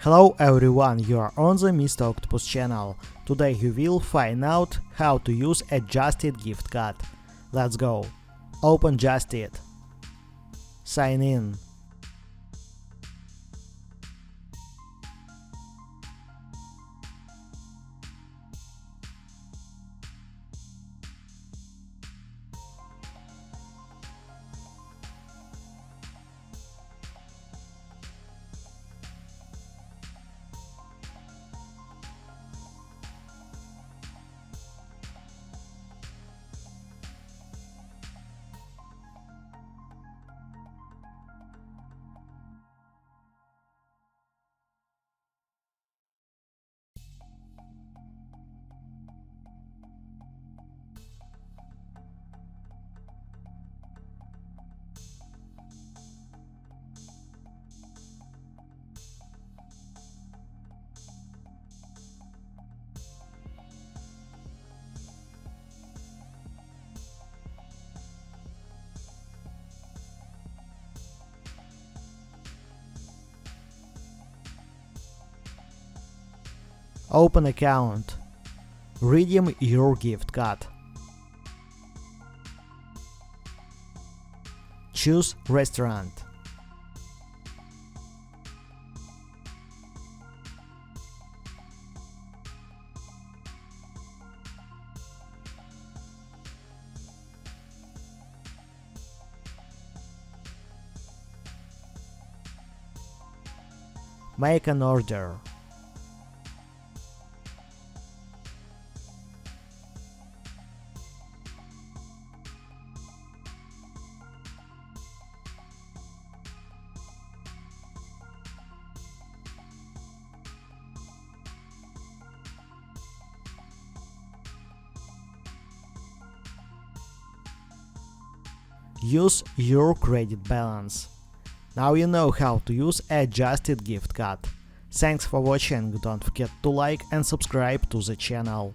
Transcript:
Hello everyone, you are on the Mr. Octopus channel. Today you will find out how to use Adjusted gift card. Let's go. Open Justit. Sign in. Open account. Redeem your gift card. Choose restaurant. Make an order. Use your credit balance. Now you know how to use Adjusted gift card. Thanks for watching, don't forget to like and subscribe to the channel.